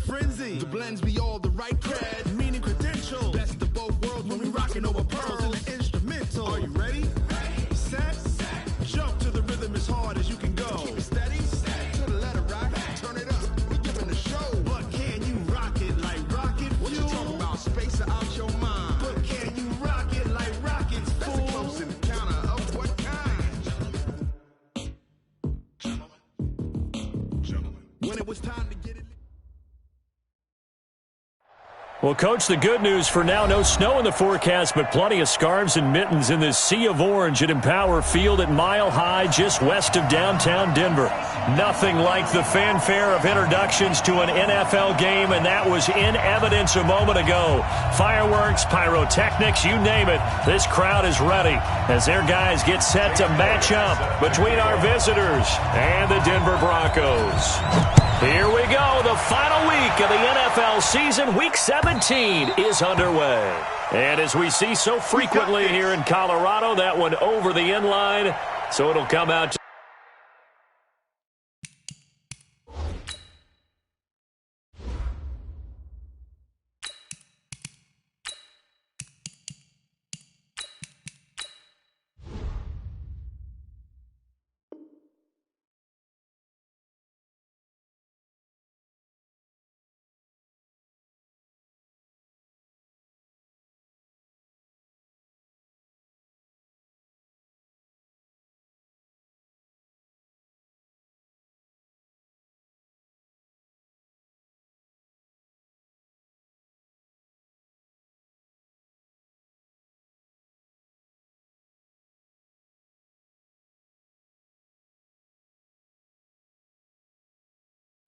frenzy. The blends be all the right cred, meaning credentials. Best of both worlds when we rockin' over pearls in the instrumental. Are you ready? Set. Jump to the rhythm as hard as you can go. Keep it steady. To the letter rock. Turn it up. We giving the show. But can you rock it like rocket fuel? What you talking about? Space out your mind. But can you rock it like rockets, fool? That's a close encounter of what kind? Gentlemen. When it was time to get it. Well, Coach, the good news for now, no snow in the forecast, but plenty of scarves and mittens in this sea of orange at Empower Field at Mile High, just west of downtown Denver. Nothing like the fanfare of introductions to an NFL game, and that was in evidence a moment ago. Fireworks, pyrotechnics, you name it. This crowd is ready as their guys get set to match up between our visitors and the Denver Broncos. Here we go. The final week of the NFL season, Week 17, is underway. And as we see so frequently here in Colorado, that one over the end line, so it'll come out to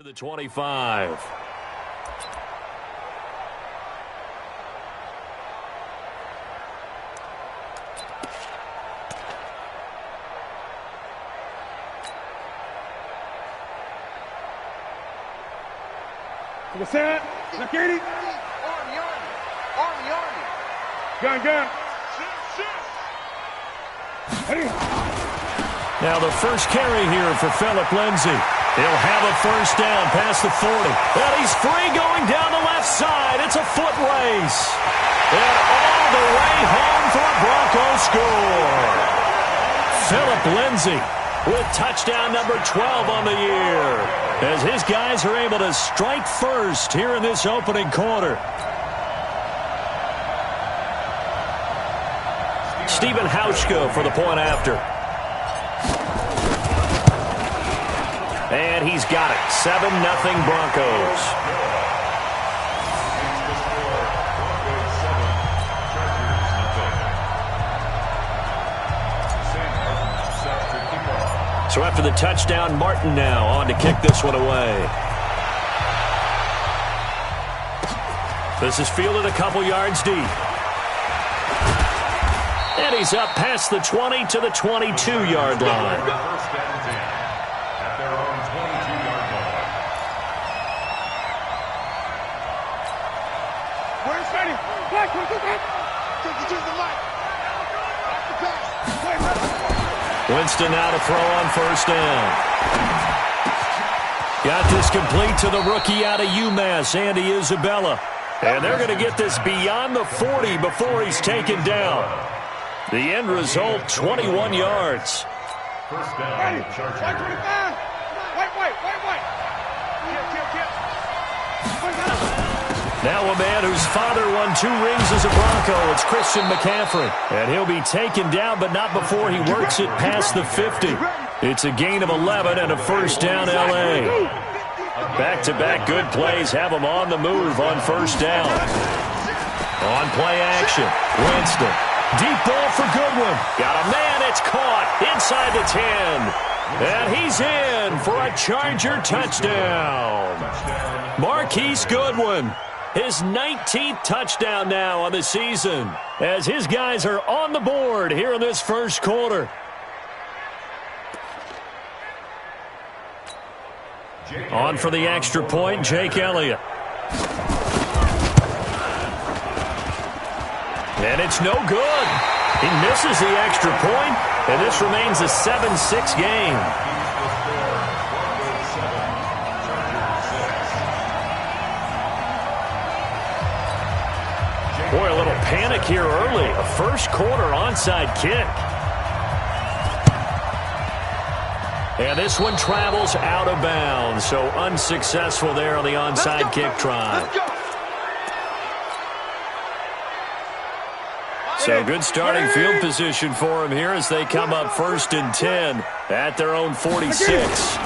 the 25. To the set. Blackie. Army. Gun. Ready. Now the first carry here for Phillip Lindsay. He'll have a first down past the 40. And he's free going down the left side. It's a foot race. And all the way home for a Bronco score. Phillip Lindsay with touchdown number 12 on the year, as his guys are able to strike first here in this opening quarter. Stephen Hauschka for the point after. And he's got it. 7-0 Broncos. So after the touchdown, Martin now on to kick this one away. This is fielded a couple yards deep. And he's up past the 20 to the 22-yard line. First down and 10 at their own 22-yard line. Where's ready? Black, take it to the light. Winston now to throw on first down. Got this complete to the rookie out of UMass, Andy Isabella. And they're going to get this beyond the 40 before he's taken down. The end result, 21 yards. First down, Chargers. Now a man whose father won 2 rings as a Bronco. It's Christian McCaffrey. And he'll be taken down, but not before he works it past the 50. It's a gain of 11 and a first down, L.A. Back-to-back good plays have him on the move on first down. On play action, Winston. Deep ball for Goodwin. Got a man, it's caught inside the 10. And he's in for a Charger touchdown. Marquise Goodwin. His 19th touchdown now on the season, as his guys are on the board here in this first quarter. On for the extra point, Jake Elliott. And it's no good. He misses the extra point, and this remains a 7-6 game. panic here early. A first-quarter onside kick. And this one travels out of bounds, so unsuccessful there on the onside kick try. So good starting field position for him here as they come up 1st and 10 at their own 46.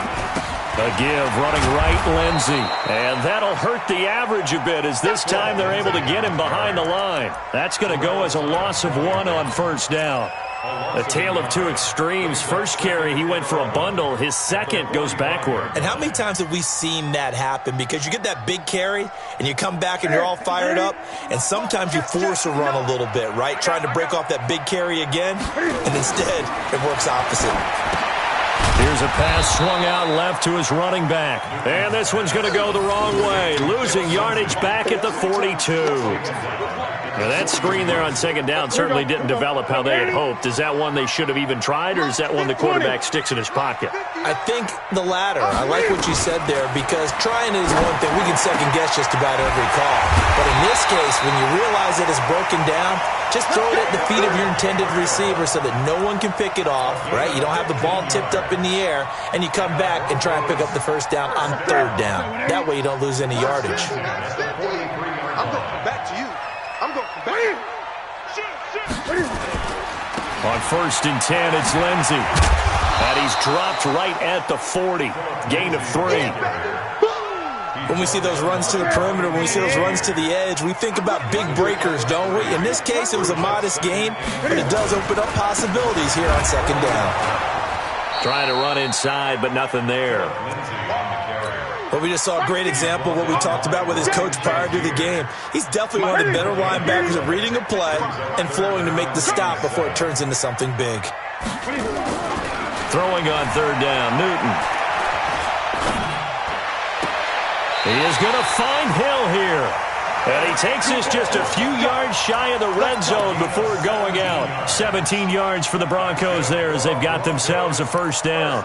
A give running right, Lindsey. And that'll hurt the average a bit as this time they're able to get him behind the line. That's going to go as a loss of 1 on 1st down. A tale of two extremes. First carry, he went for a bundle. His second goes backward. And how many times have we seen that happen? Because you get that big carry, and you come back and you're all fired up, and sometimes you force a run a little bit, right? Trying to break off that big carry again, and instead it works opposite. Here's a pass swung out left to his running back. And this one's going to go the wrong way. Losing yardage back at the 42. Now that screen there on 2nd down certainly didn't develop how they had hoped. Is that one they should have even tried, or is that one the quarterback sticks in his pocket? I think the latter. I like what you said there, because trying is one thing. We can second-guess just about every call. But in this case, when you realize that it's broken down, just throw it at the feet of your intended receiver so that no one can pick it off, right? You don't have the ball tipped up in the air, and you come back and try and pick up the 1st down on 3rd down. That way you don't lose any yardage. I'm going back to you. I'm going back. On 1st and 10, it's Lindsey. And he's dropped right at the 40. Gain of 3. When we see those runs to the perimeter, when we see those runs to the edge, we think about big breakers, don't we? In this case, it was a modest gain, but it does open up possibilities here on 2nd down. Trying to run inside, but nothing there. Well, we just saw a great example of what we talked about with his coach prior to the game. He's definitely one of the better linebackers at reading a play and flowing to make the stop before it turns into something big. Throwing on 3rd down, Newton. He is going to find Hill here. And he takes this just a few yards shy of the red zone before going out. 17 yards for the Broncos there as they've got themselves a 1st down.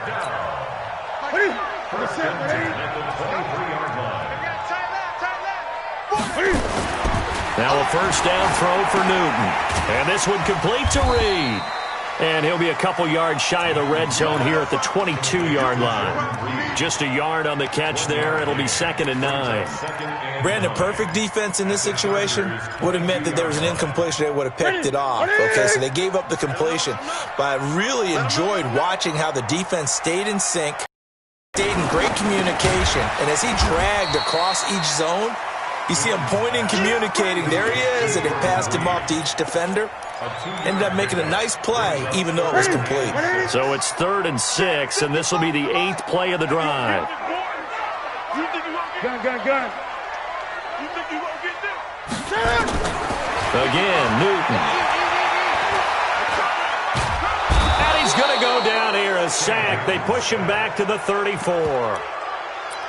Now a 1st down throw for Newton. And this one complete to Reed. And he'll be a couple yards shy of the red zone here at the 22-yard line. Just a yard on the catch there. It'll be 2nd and 9. Brandon, perfect defense in this situation would have meant that there was an incompletion. They would have picked it off. Okay, so they gave up the completion. But I really enjoyed watching how the defense stayed in sync, stayed in great communication. And as he dragged across each zone, you see him pointing, communicating. There he is, and it passed him off to each defender. Ended up making a nice play, even though it was complete. So it's 3rd and 6, and this will be the 8th play of the drive. Gun. Again, Newton. And he's going to go down here, a sack. They push him back to the 34.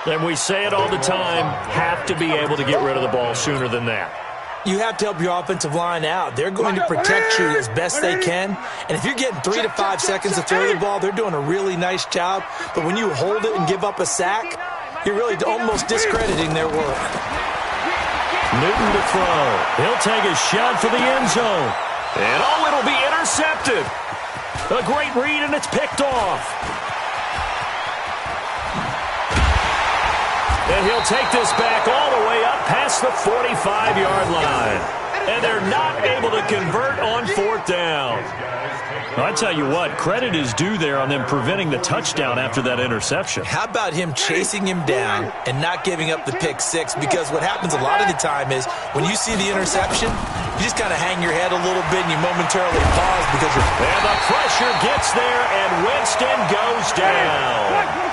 And we say it all the time, have to be able to get rid of the ball sooner than that. You have to help your offensive line out. They're going to protect you as best they can. And if you're getting 3 to 5 seconds to throw the ball, they're doing a really nice job. But when you hold it and give up a sack, you're really almost discrediting their work. Newton to throw. He'll take a shot for the end zone. And it'll be intercepted. A great read, and it's picked off. And he'll take this back all the way up past the 45-yard line. And they're not able to convert on 4th down. I tell you what, credit is due there on them preventing the touchdown after that interception. How about him chasing him down and not giving up the pick 6? Because what happens a lot of the time is when you see the interception, you just kind of hang your head a little bit and you momentarily pause because you're... And the pressure gets there, and Winston goes down.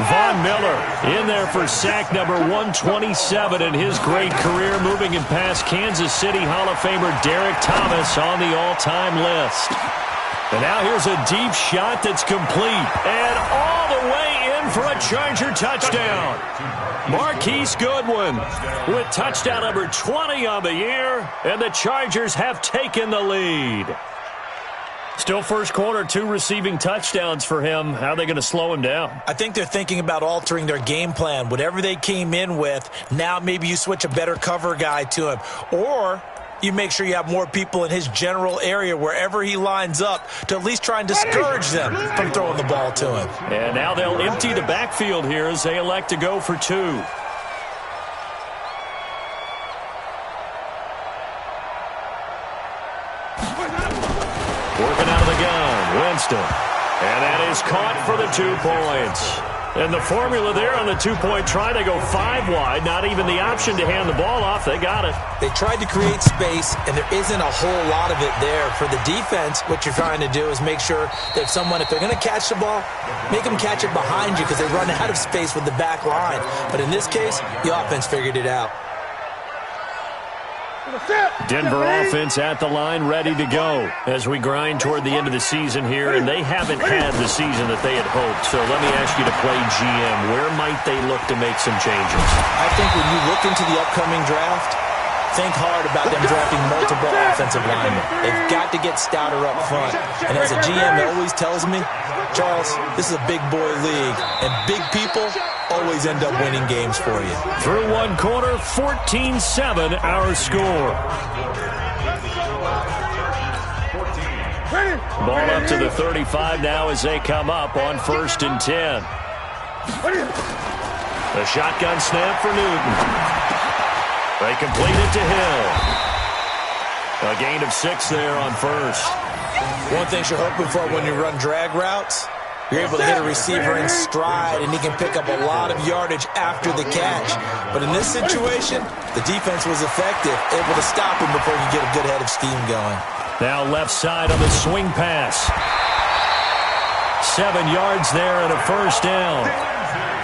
Von Miller in there for sack number 127 in his great career, moving him past Kansas City Hall of Famer Derek Thomas on the all-time list. And now here's a deep shot that's complete. And all the way in for a Charger touchdown. Marquise Goodwin with touchdown number 20 on the year. And the Chargers have taken the lead. Still first quarter, 2 receiving touchdowns for him. How are they going to slow him down? I think they're thinking about altering their game plan. Whatever they came in with, now maybe you switch a better cover guy to him. Or you make sure you have more people in his general area wherever he lines up to at least try and discourage them from throwing the ball to him. And now they'll empty the backfield here as they elect to go for 2. Working out of the gun, Winston. And that is caught for the 2 points. And the formula there on the 2-point try, they go 5 wide. Not even the option to hand the ball off. They got it. They tried to create space, and there isn't a whole lot of it there. For the defense, what you're trying to do is make sure that if they're going to catch the ball, make them catch it behind you because they run out of space with the back line. But in this case, the offense figured it out. Denver offense at the line, ready to go as we grind toward the end of the season here, and they haven't had the season that they had hoped. So let me ask you to play GM. Where might they look to make some changes? I think when you look into the upcoming draft, think hard about them drafting multiple offensive linemen. They've got to get stouter up front. And as a GM always tells me, Charles, this is a big boy league, and big people always end up winning games for you. Through 1 quarter, 14-7 our score. Ball up to the 35 now as they come up on 1st and 10. The shotgun snap for Newton. They complete it to Hill. A gain of 6 there on 1st. One thing you're hoping for when you run drag routes, you're able to hit a receiver in stride, and he can pick up a lot of yardage after the catch. But in this situation, the defense was effective, able to stop him before he could get a good head of steam going. Now left side on the swing pass. 7 yards there and a 1st down.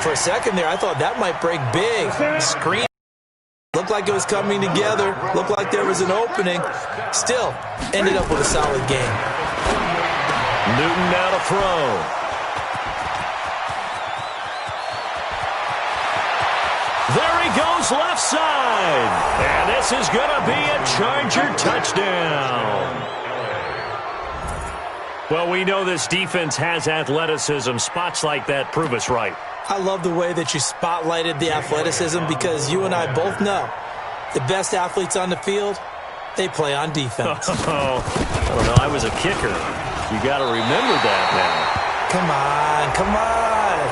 For a second there, I thought that might break big. Screen. Looked like it was coming together. Looked like there was an opening. Still, ended up with a solid game. Newton now to throw. There he goes left side. And this is going to be a Charger touchdown. Well, we know this defense has athleticism. Spots like that prove us right. I love the way that you spotlighted the athleticism because you and I both know the best athletes on the field, they play on defense. Oh, I don't know. I was a kicker. You got to remember that now. Come on.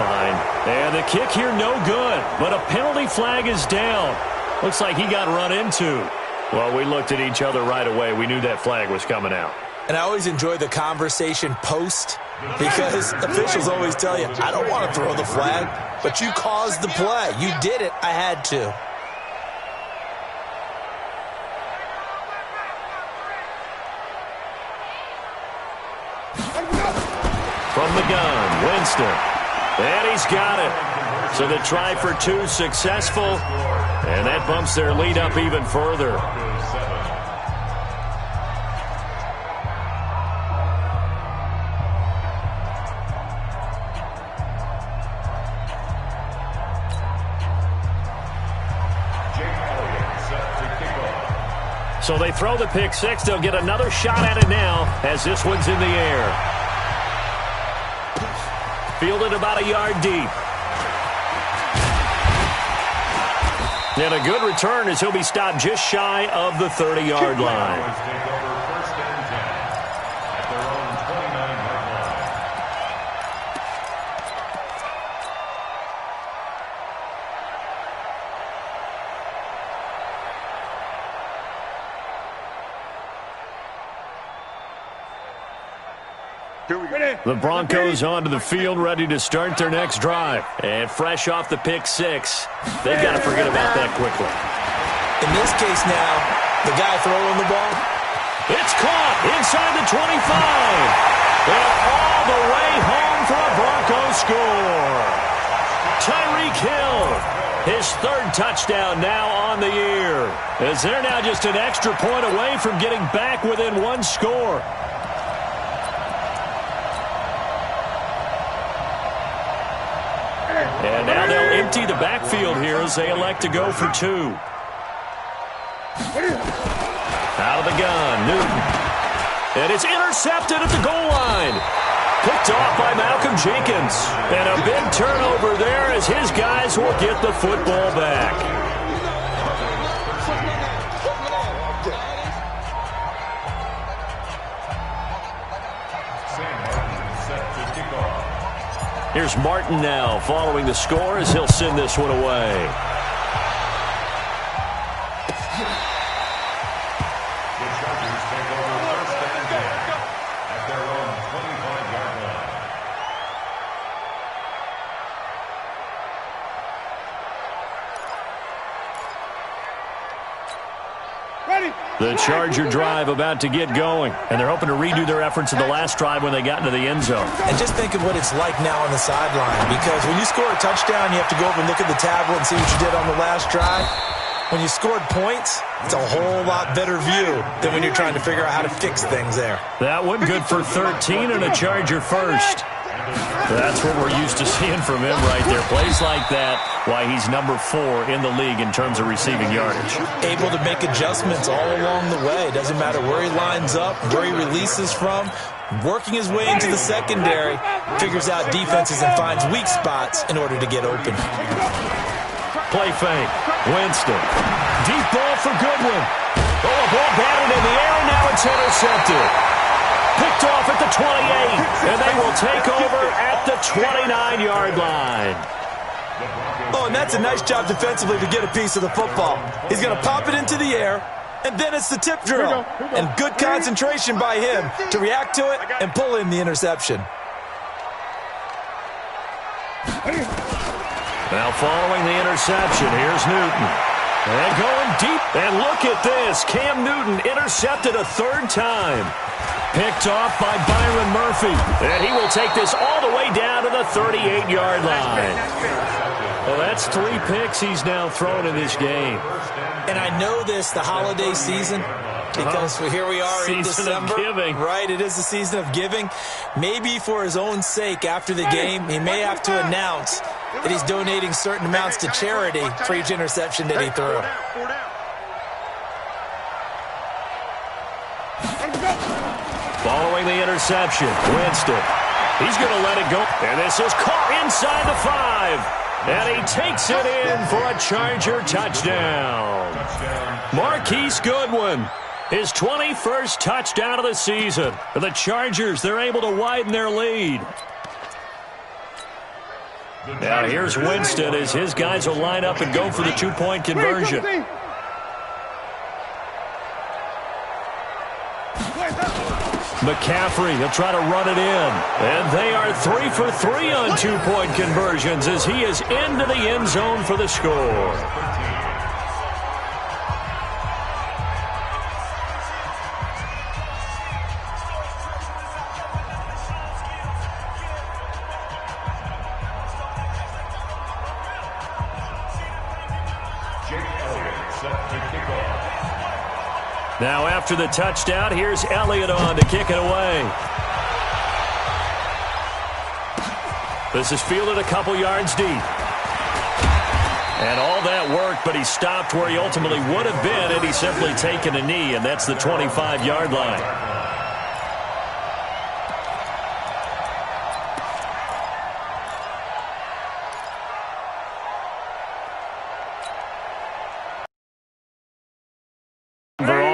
Fine. And the kick here, no good. But a penalty flag is down. Looks like he got run into. Well, we looked at each other right away. We knew that flag was coming out. And I always enjoy the conversation post because officials always tell you, I don't want to throw the flag, but you caused the play. You did it. I had to. From the gun, Winston. And he's got it. So the try for 2 successful. And that bumps their lead up even further. So they throw the pick 6. They'll get another shot at it now as this one's in the air. Fielded about a yard deep. And a good return as he'll be stopped just shy of the 30-yard line. The Broncos onto the field, ready to start their next drive. And fresh off the pick 6, they've got to forget about that quickly. In this case now, the guy throwing the ball. It's caught inside the 25. And all the way home for a Broncos score. Tyreek Hill, his 3rd touchdown now on the year. As they're now just an extra point away from getting back within 1 score. And now they'll empty the backfield here as they elect to go for 2. Out of the gun, Newton. And it's intercepted at the goal line. Picked off by Malcolm Jenkins. And a big turnover there as his guys will get the football back. Here's Martin now following the score as he'll send this one away. The Charger drive about to get going, and they're hoping to redo their efforts in the last drive when they got into the end zone. And just think of what it's like now on the sideline, because when you score a touchdown, you have to go over and look at the tablet and see what you did on the last drive. When you scored points, it's a whole lot better view than when you're trying to figure out how to fix things there. That one good for 13 and a Charger first. That's what we're used to seeing from him right there. Plays like that, why he's number 4 in the league in terms of receiving yardage. Able to make adjustments all along the way. Doesn't matter where he lines up, where he releases from. Working his way into the secondary, figures out defenses and finds weak spots in order to get open. Play fake. Winston. Deep ball for Goodwin. Oh, a ball batted in the air, and now it's intercepted. Picked off at the 28, and they will take over at the 29-yard line. Oh, and that's a nice job defensively to get a piece of the football. He's going to pop it into the air, and then it's the tip drill. And good concentration by him to react to it and pull in the interception. Now following the interception, here's Newton. And going deep, and look at this. Cam Newton intercepted a 3rd time. Picked off by Byron Murphy. And he will take this all the way down to the 38-yard line. Well, that's 3 picks he's now thrown in this game. And I know this, the holiday season, because here we are in December. Season of giving. Right, it is the season of giving. Maybe for his own sake after the game, he may have to announce that he's donating certain amounts to charity for each interception that he threw. Following the interception, Winston. He's going to let it go. And this is caught inside the 5. And he takes it in for a Charger touchdown. Marquise Goodwin, his 21st touchdown of the season. For the Chargers, they're able to widen their lead. Now here's Winston as his guys will line up and go for the 2-point conversion. McCaffrey, he'll try to run it in. And they are 3 for 3 on 2-point conversions as he is into the end zone for the score. Now after the touchdown, here's Elliott on to kick it away. This is fielded a couple yards deep. And all that work, but he stopped where he ultimately would have been had he simply taken a knee, and that's the 25-yard line.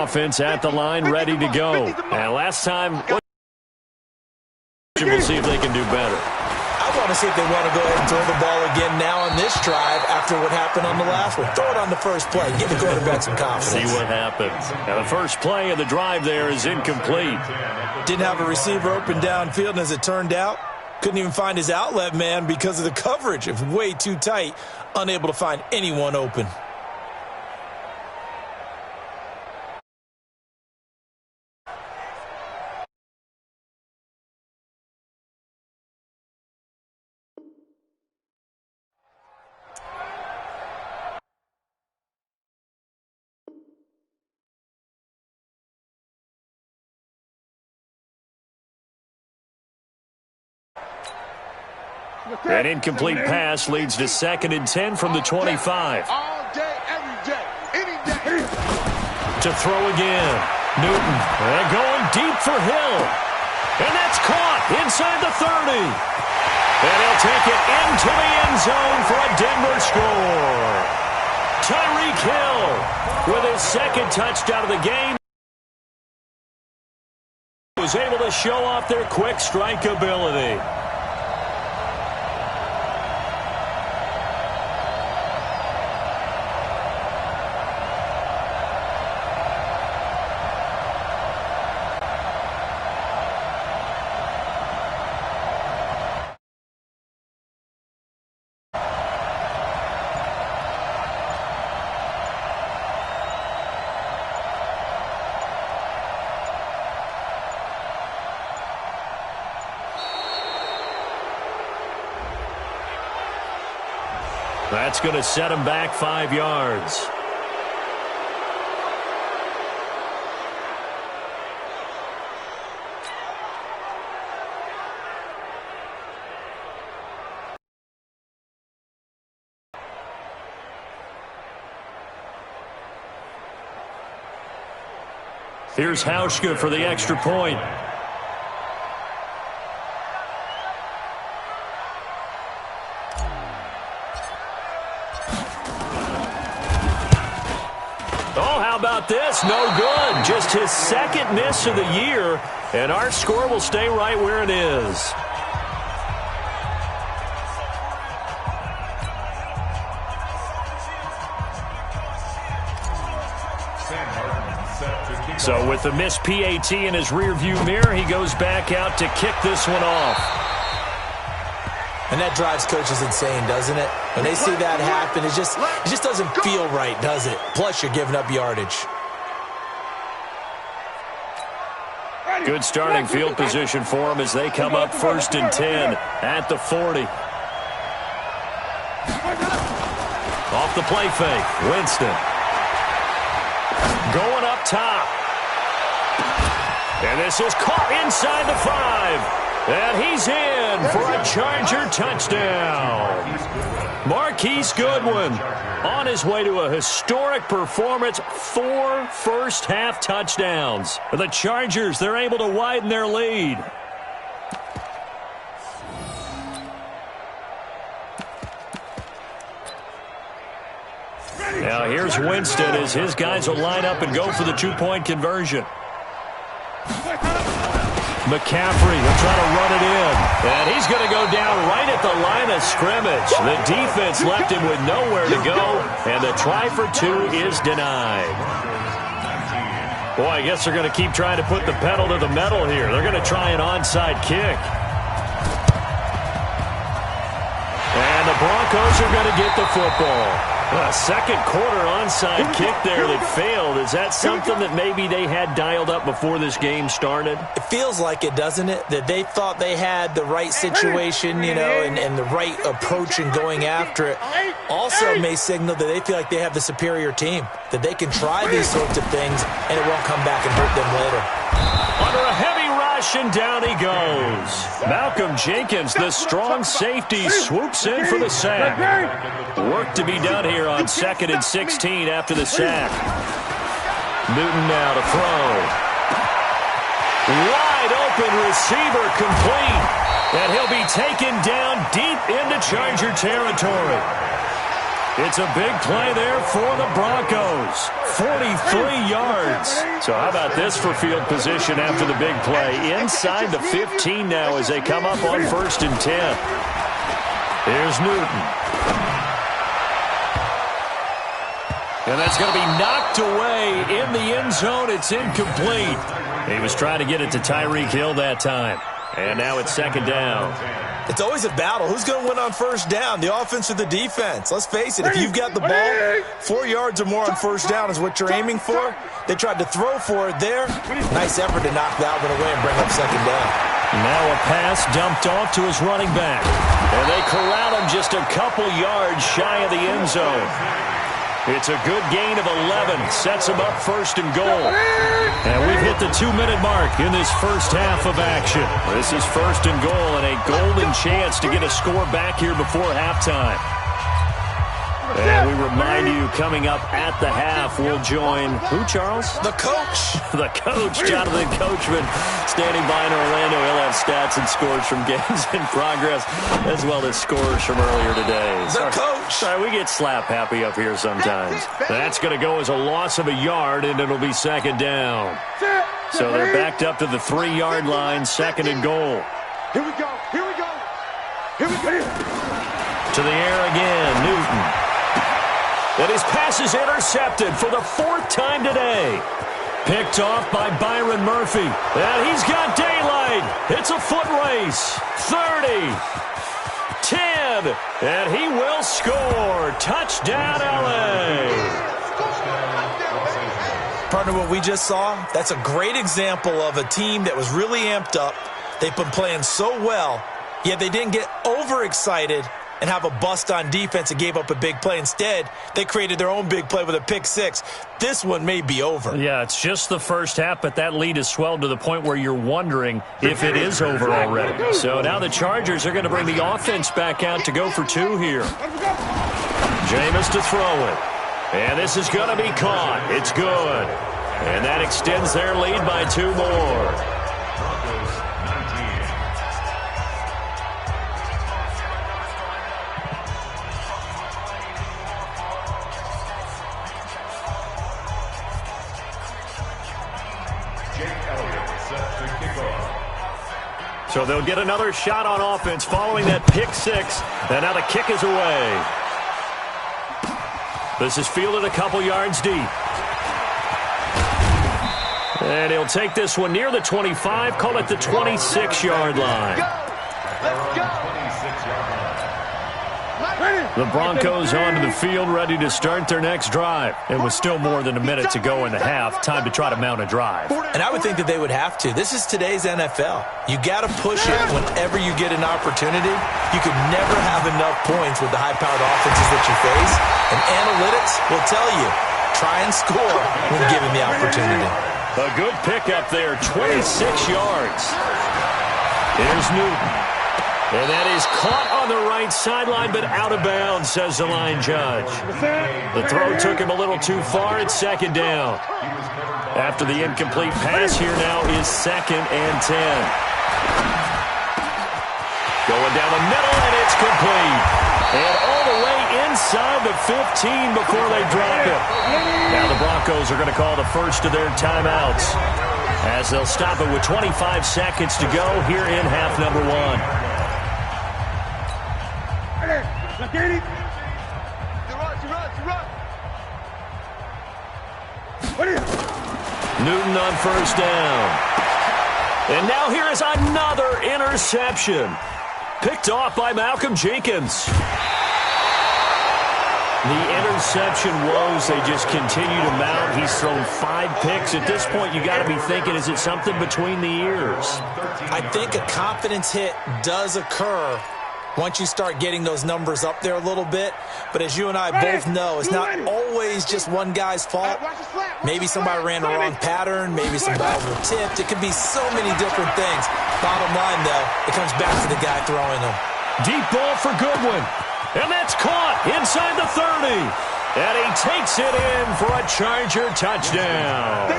Offense at the line, ready to go. And last time, we'll see if they can do better. I want to see if they want to go ahead and throw the ball again now on this drive after what happened on the last one. Throw it on the first play. Give the quarterback some confidence. See what happens. Now the first play of the drive there is incomplete. Didn't have a receiver open downfield, and as it turned out, couldn't even find his outlet man because of the coverage. It was way too tight, unable to find anyone open. An incomplete pass leads to 2nd and 10 from the 25. All day, every day, any day. To throw again. Newton. And going deep for Hill. And that's caught inside the 30. And he'll take it into the end zone for a Denver score. Tyreek Hill with his 2nd touchdown of the game. Was able to show off their quick strike ability. That's going to set him back 5 yards. Here's Hauschka for the extra point. Oh, how about this? No good. Just his second miss of the year, and our score will stay right where it is. So with the missed PAT in his rearview mirror, he goes back out to kick this one off. And that drives coaches insane, doesn't it? When they see that happen, it just doesn't feel right, does it? Plus, you're giving up yardage. Good starting field position for them as they come up 1st and 10 at the 40. Off the play fake, Winston. Going up top. And this is caught inside the 5. And he's in for a Charger touchdown. Marquise Goodwin on his way to a historic performance, 4 first-half touchdowns. The Chargers, they're able to widen their lead. Now here's Winston as his guys will line up and go for the 2-point conversion. McCaffrey will try to run it in. And he's going to go down right at the line of scrimmage. The defense left him with nowhere to go, and the try for 2 is denied. Boy, I guess they're going to keep trying to put the pedal to the metal here. They're going to try an onside kick. And the Broncos are going to get the football. A second quarter onside kick there that failed. Is that something that maybe they had dialed up before this game started? It feels like it, doesn't it? That they thought they had the right situation, you know, and the right approach in going after it. Also may signal that they feel like they have the superior team, that they can try these sorts of things and it won't come back and hurt them later. Under a heavy rush, and down he goes. Malcolm Jenkins, the strong safety, swoops in for the sack. Work to be done here on 2nd and 16 after the sack. Newton now to throw. Wide open receiver complete. And he'll be taken down deep into Charger territory. It's a big play there for the Broncos. 43 yards. So how about this for field position after the big play? Inside the 15 now as they come up on 1st and 10. Here's Newton. And that's going to be knocked away in the end zone. It's incomplete. He was trying to get it to Tyreek Hill that time. And now it's 2nd down. It's always a battle. Who's going to win on 1st down, the offense or the defense? Let's face it, if you've got the ball, 4 yards or more on 1st down is what you're aiming for. They tried to throw for it there. Nice effort to knock that one away and bring up 2nd down. Now a pass dumped off to his running back. And they corral him just a couple yards shy of the end zone. It's a good gain of 11. Sets him up 1st and goal. And we've hit the 2-minute mark in this first half of action. This is 1st and goal and a golden chance to get a score back here before halftime. And we remind you, coming up at the half, we'll join who, Charles? The coach. The coach, Jonathan Coachman, standing by in Orlando. He'll have stats and scores from games in progress, as well as scores from earlier today. The coach. Sorry, we get slap happy up here sometimes. That's going to go as a loss of a yard, and it'll be 2nd down. So they're backed up to the 3-yard line, 2nd and goal. Here we go. Here we go. Here we go. To the air again, Newton. And his pass is intercepted for the 4th time today. Picked off by Byron Murphy. And he's got daylight. It's a foot race. 30. 10. And he will score. Touchdown, LA. Partner, what we just saw, that's a great example of a team that was really amped up. They've been playing so well, yet they didn't get overexcited and have a bust on defense and gave up a big play. Instead, they created their own big play with a pick six. This one may be over. Yeah, it's just the first half, but that lead has swelled to the point where you're wondering if it is over already. So now the Chargers are going to bring the offense back out to go for two here. Jameis to throw it. And this is going to be caught. It's good. And that extends their lead by 2 more. So they'll get another shot on offense following that pick six. And now the kick is away. This is fielded a couple yards deep. And he'll take this one near the 25, call it the 26-yard line. Let's go. The Broncos onto the field, ready to start their next drive. It was still more than a minute to go in the half. Time to try to mount a drive. And I would think that they would have to. This is today's NFL. You got to push it whenever you get an opportunity. You could never have enough points with the high-powered offenses that you face. And analytics will tell you, try and score when given the opportunity. A good pickup there, 26 yards. Here's Newton. And that is caught on the right sideline, but out of bounds, says the line judge. The throw took him a little too far. It's second down. After the incomplete pass, here now is 2nd and 10. Going down the middle, and it's complete. And all the way inside the 15 before they drop it. Now the Broncos are going to call the first of their timeouts, as they'll stop it with 25 seconds to go here in half number 1. Newton on first down. And now here is another interception. Picked off by Malcolm Jenkins. The interception woes, they just continue to mount. He's thrown 5 picks. At this point, you got to be thinking, is it something between the ears? I think a confidence hit does occur once you start getting those numbers up there a little bit. But as you and I both know, it's not always just one guy's fault. Maybe somebody ran the wrong pattern. Maybe some balls were tipped. It could be so many different things. Bottom line, though, it comes back to the guy throwing them. Deep ball for Goodwin. And that's caught inside the 30. And he takes it in for a Charger touchdown.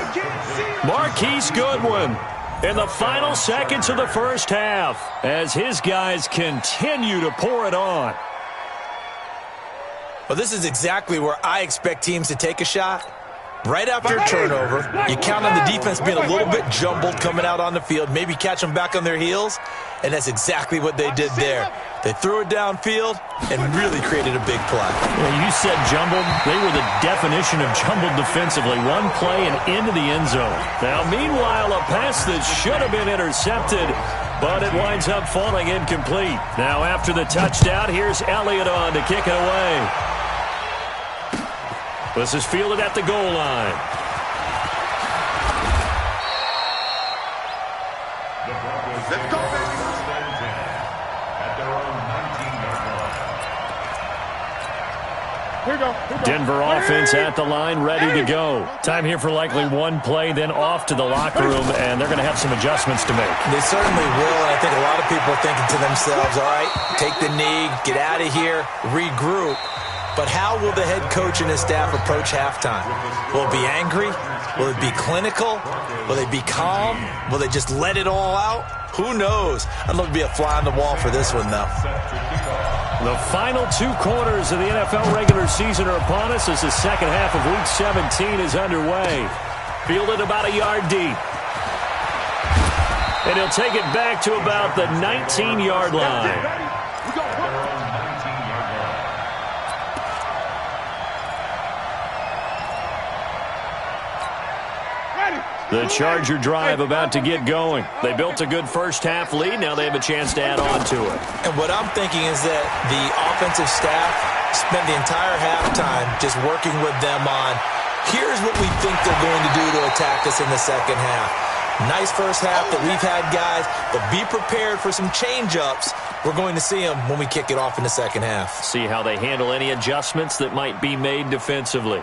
Marquise Goodwin in the final seconds of the first half, as his guys continue to pour it on. Well, this is exactly where I expect teams to take a shot. Right after a turnover, you count on the defense being a little bit jumbled coming out on the field, maybe catch them back on their heels, and that's exactly what they did there. They threw it downfield and really created a big play. Yeah, you said jumbled. They were the definition of jumbled defensively. One play and into the end zone. Now, meanwhile, a pass that should have been intercepted, but it winds up falling incomplete. Now, after the touchdown, here's Elliott on to kick it away. This is fielded at the goal line. Let's go, baby. Denver offense at the line, ready to go. Time here for likely one play, then off to the locker room, and they're going to have some adjustments to make. They certainly will, and I think a lot of people are thinking to themselves, all right, take the knee, get out of here, regroup. But how will the head coach and his staff approach halftime? Will it be angry? Will it be clinical? Will they be calm? Will they just let it all out? Who knows? I'd love to be a fly on the wall for this one, though. The final 2 quarters of the NFL regular season are upon us as the second half of Week 17 is underway. Fielded about a yard deep. And he'll take it back to about the 19-yard line. The Charger drive about to get going. They built a good first half lead. Now they have a chance to add on to it. And what I'm thinking is that the offensive staff spent the entire halftime just working with them on, here's what we think they're going to do to attack us in the second half. Nice first half that we've had, guys, but be prepared for some change-ups we're going to see them when we kick it off in the second half. See how they handle any adjustments that might be made defensively.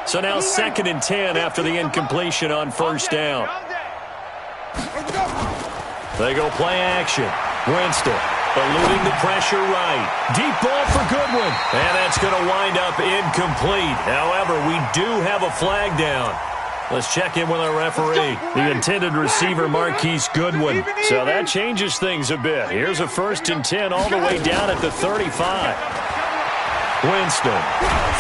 So now 2nd and 10 after the incompletion on first down. They go play action. Winston eluding the pressure right. Deep ball for Goodwin. And that's going to wind up incomplete. However, we do have a flag down. Let's check in with our referee. The intended receiver, Marquise Goodwin. So that changes things a bit. Here's a 1st and 10 all the way down at the 35. Winston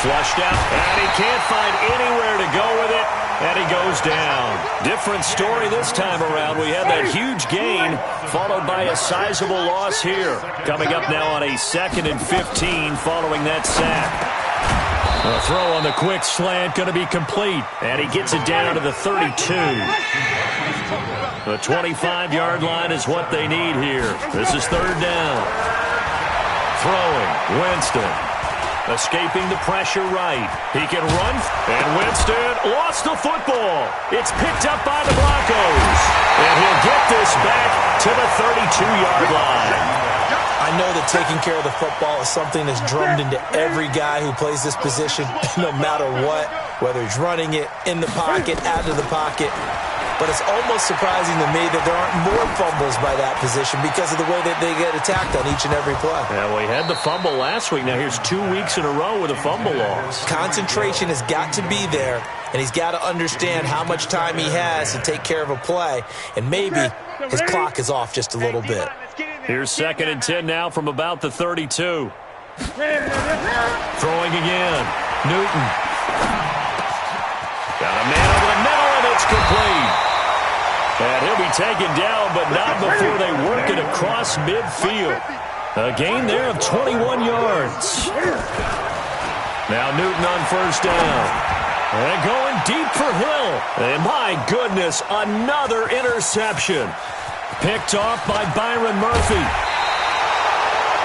flushed out, and he can't find anywhere to go with it, and he goes down. Different story this time around. We had that huge gain, followed by a sizable loss here. Coming up now on a 2nd and 15 following that sack. A throw on the quick slant going to be complete, and he gets it down to the 32. The 25-yard line is what they need here. This is 3rd down. Throwing, Winston. Escaping the pressure right. He can run, and Winston lost the football. It's picked up by the Broncos, and he'll get this back to the 32-yard line. I know that taking care of the football is something that's drummed into every guy who plays this position, no matter what, whether he's running it, in the pocket, out of the pocket. But it's almost surprising to me that there aren't more fumbles by that position because of the way that they get attacked on each and every play. Yeah, we had the fumble last week. Now here's 2 weeks in a row with a fumble loss. Concentration has got to be there, and he's got to understand how much time he has to take care of a play, and maybe his clock is off just a little bit. Here's 2nd and 10 now from about the 32. Throwing again. Newton. Got a man over the middle, and it's complete. And he'll be taken down, but not before they work it across midfield. A gain there of 21 yards. Now Newton on 1st down. And going deep for Hill. And my goodness, another interception. Picked off by Byron Murphy.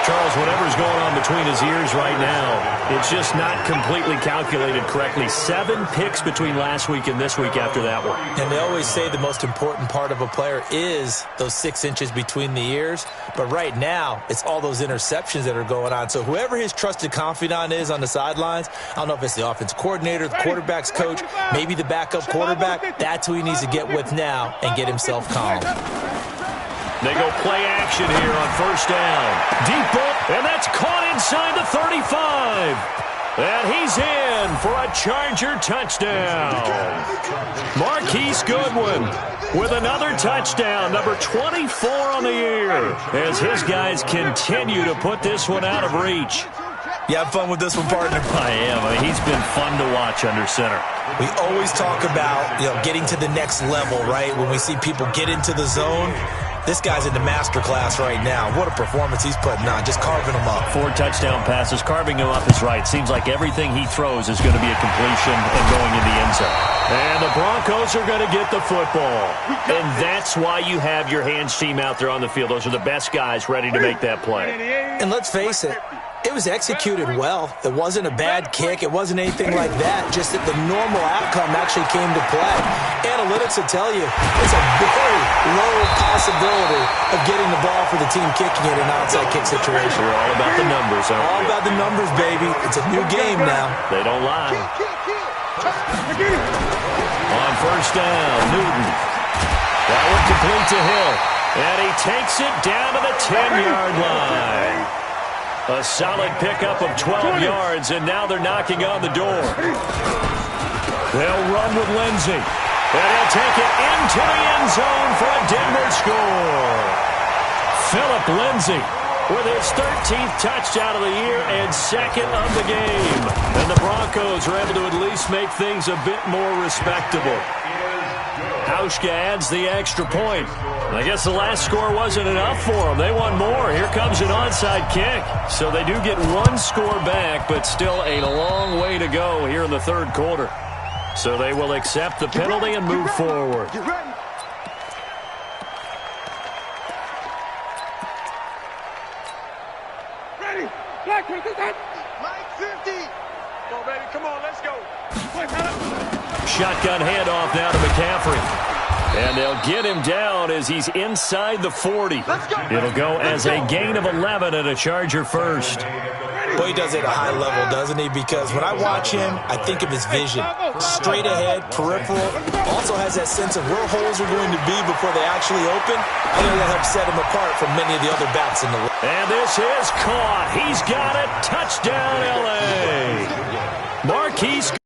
Charles, whatever's going on between his ears right now, it's just not completely calculated correctly. 7 picks between last week and this week after that one. And they always say the most important part of a player is those 6 inches between the ears. But right now, it's all those interceptions that are going on. So whoever his trusted confidant is on the sidelines, I don't know if it's the offense coordinator, the quarterback's coach, maybe the backup quarterback, that's who he needs to get with now and get himself calm. They go play action here on 1st down. Deep ball, and that's caught inside the 35. And he's in for a Charger touchdown. Marquise Goodwin with another touchdown, number 24 on the year, as his guys continue to put this one out of reach. You have fun with this one, partner? I am. I mean, he's been fun to watch under center. We always talk about, getting to the next level, right? When we see people get into the zone. This guy's in the master class right now. What a performance he's putting on, just carving them up. 4 touchdown passes. Carving him up is right. Seems like everything he throws is going to be a completion and going in the end zone. And the Broncos are going to get the football. And that's why you have your hands team out there on the field. Those are the best guys ready to make that play. And let's face it, it was executed well. It wasn't a bad kick. It wasn't anything like that. Just that the normal outcome actually came to play. Analytics will tell you it's a very low possibility of getting the ball for the team kicking it in an outside kick situation. We're all about the numbers, aren't we? All about the numbers, baby. It's a new game now. They don't lie. On 1st down, Newton. That one complete to Hill. And he takes it down to the 10-yard line. A solid pickup of 12 yards, and now they're knocking on the door. They'll run with Lindsey. And he'll take it into the end zone for a Denver score. Phillip Lindsay with his 13th touchdown of the year and 2nd of the game. And the Broncos are able to at least make things a bit more respectable. Hauschka adds the extra point. I guess the last score wasn't enough for them. They want more. Here comes an onside kick. So they do get 1 score back, but still a long way to go here in the 3rd quarter. So they will accept the penalty and move forward. Ready? Black, line 50. Come on, baby. Come on, let's go. Shotgun handoff now to McCaffrey. And they'll get him down as he's inside the 40. It'll go as a gain of 11 and a Charger first. Boy, he does it at a high level, doesn't he? Because when I watch him, I think of his vision. Straight ahead, peripheral. Also has that sense of where holes are going to be before they actually open. I think that helps set him apart from many of the other backs in the league. And this is caught. He's got it. Touchdown, L.A. Marquise